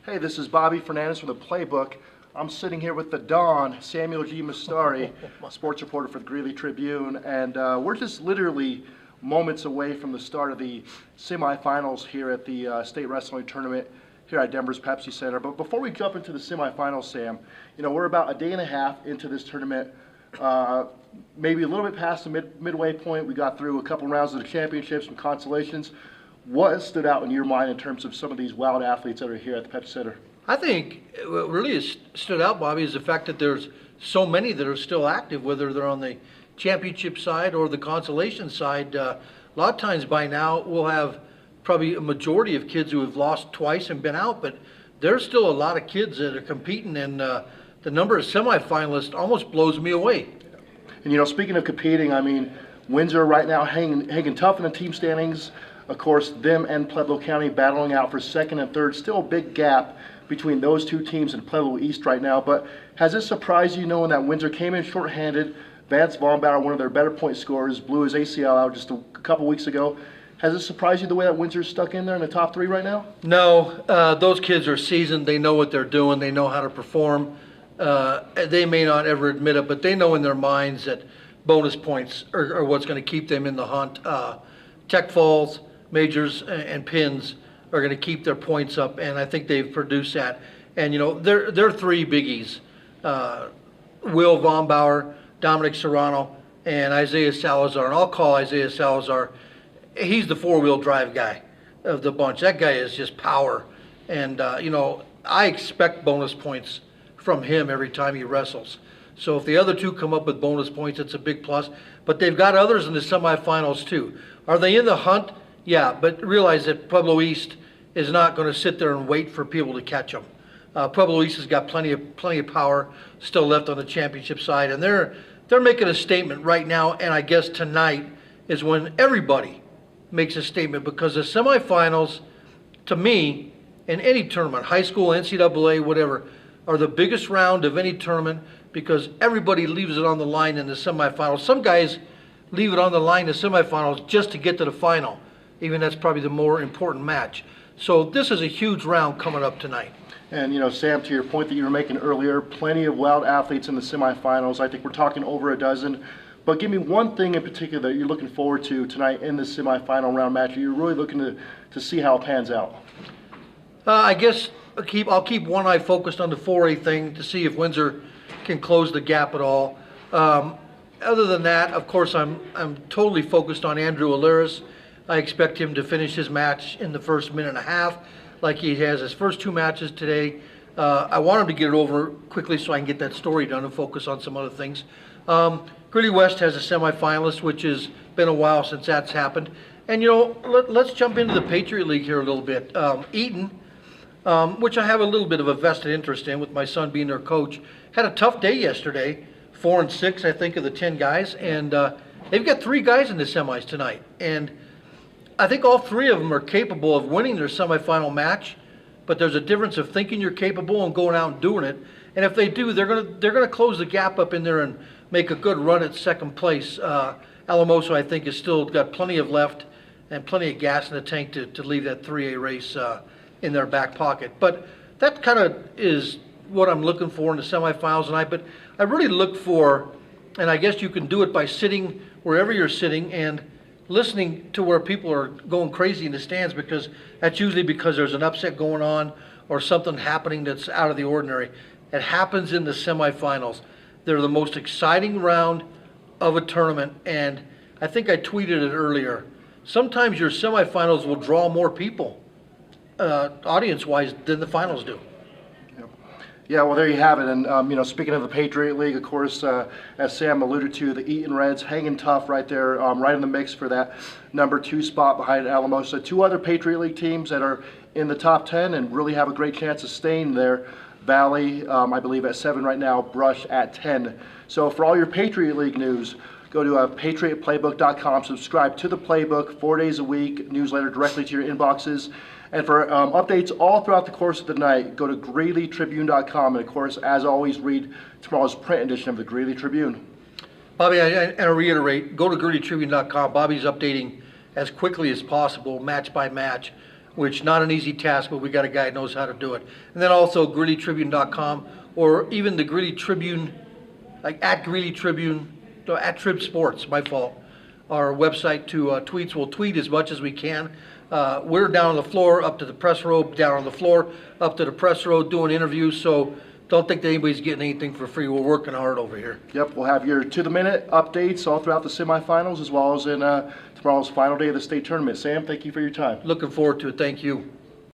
Hey, this is Bobby Fernandez from the Playbook. I'm sitting here with the Don, Samuel G. Mustari, sports reporter for the Greeley Tribune, and we're just literally moments away from the start of the semifinals here at the state wrestling tournament here at Denver's Pepsi Center. But before we jump into the semifinals, Sam, you know, we're about a day and a half into this tournament, maybe a little bit past the midway point. We got through a couple rounds of the championships, some consolations. What has stood out in your mind in terms of some of these wild athletes that are here at the Pepsi Center? I think what really has stood out, Bobby, is the fact that there's so many that are still active, whether they're on the championship side or the consolation side. A lot of times by now we'll have probably a majority of kids who have lost twice and been out, but there's still a lot of kids that are competing, and the number of semifinalists almost blows me away. And you know, speaking of competing, I mean, Windsor right now hanging tough in the team standings. Of course, them and Pueblo County battling out for second and third. Still a big gap between those two teams in Pueblo East right now. But has it surprised you knowing that Windsor came in shorthanded? Vance Vombauer, one of their better point scorers, blew his ACL out just a couple weeks ago. Has it surprised you the way that Windsor's stuck in there in the top three right now? No, those kids are seasoned. They know what they're doing. They know how to perform. They may not ever admit it, but they know in their minds that bonus points are what's going to keep them in the hunt. Tech Falls, Majors, and Pins are going to keep their points up, and I think they've produced that. And you know, they're three biggies: Will Vombauer, Dominic Serrano, and Isaiah Salazar. And I'll call Isaiah Salazar. He's the four-wheel drive guy of the bunch. That guy is just power, and you know, I expect bonus points from him every time he wrestles. So if the other two come up with bonus points, it's a big plus. But they've got others in the semifinals too. Are they in the hunt? Yeah, but realize that Pueblo East is not going to sit there and wait for people to catch them. Pueblo East has got plenty of power still left on the championship side, and they're making a statement right now. And I guess tonight is when everybody makes a statement, because the semifinals, to me, in any tournament, high school, NCAA, whatever, are the biggest round of any tournament, because everybody leaves it on the line in the semifinals. Some guys leave it on the line in the semifinals just to get to the final. Even that's probably the more important match. So this is a huge round coming up tonight. And you know, Sam, to your point that you were making earlier, plenty of wild athletes in the semifinals. I think we're talking over a dozen. But give me one thing in particular that you're looking forward to tonight in the semifinal round match. You're really looking to see how it pans out. I guess I'll keep one eye focused on the 4A thing to see if Windsor can close the gap at all. Other than that, of course, I'm totally focused on Andrew Alaris. I expect him to finish his match in the first minute and a half, like he has his first two matches today. I want him to get it over quickly so I can get that story done and focus on some other things. Greeley West has a semifinalist, which has been a while since that's happened. And you know, let's jump into the Patriot League here a little bit. Eaton, which I have a little bit of a vested interest in with my son being their coach, had a tough day yesterday. 4-6, I think, of the 10 guys. And they've got 3 guys in the semis tonight. And I think all 3 of them are capable of winning their semifinal match, but there's a difference of thinking you're capable and going out and doing it. And if they do, they're gonna close the gap up in there and make a good run at second place. Alamoso, I think, has still got plenty of left and plenty of gas in the tank to leave that 3A race in their back pocket. But that kind of is what I'm looking for in the semifinals tonight. But I really look for, and I guess you can do it by sitting wherever you're sitting and listening to where people are going crazy in the stands, because that's usually because there's an upset going on or something happening that's out of the ordinary. It happens in the semifinals. They're the most exciting round of a tournament, and I think I tweeted it earlier. Sometimes your semifinals will draw more people, audience-wise, than the finals do. Yeah, well, there you have it. And, you know, speaking of the Patriot League, of course, as Sam alluded to, the Eaton Reds hanging tough right there, right in the mix for that number 2 spot behind Alamosa. 2 other Patriot League teams that are in the top 10 and really have a great chance of staying there. Valley, I believe, at 7 right now, Brush at 10. So for all your Patriot League news, go to patriotplaybook.com, subscribe to the Playbook 4 days a week, newsletter directly to your inboxes. And for updates all throughout the course of the night, go to GreeleyTribune.com. And, of course, as always, read tomorrow's print edition of the Greeley Tribune. Bobby, I reiterate, go to GreeleyTribune.com. Bobby's updating as quickly as possible, match by match, which not an easy task, but we got a guy that knows how to do it. And then also GreeleyTribune.com, or even the Greeley Tribune, like at Greeley Tribune, no, at Trib Sports, my fault. Our website to tweets. We'll tweet as much as we can. We're down on the floor, up to the press row, down on the floor, up to the press row, doing interviews. So don't think that anybody's getting anything for free. We're working hard over here. Yep, we'll have your to-the-minute updates all throughout the semifinals as well as in tomorrow's final day of the state tournament. Sam, thank you for your time. Looking forward to it. Thank you.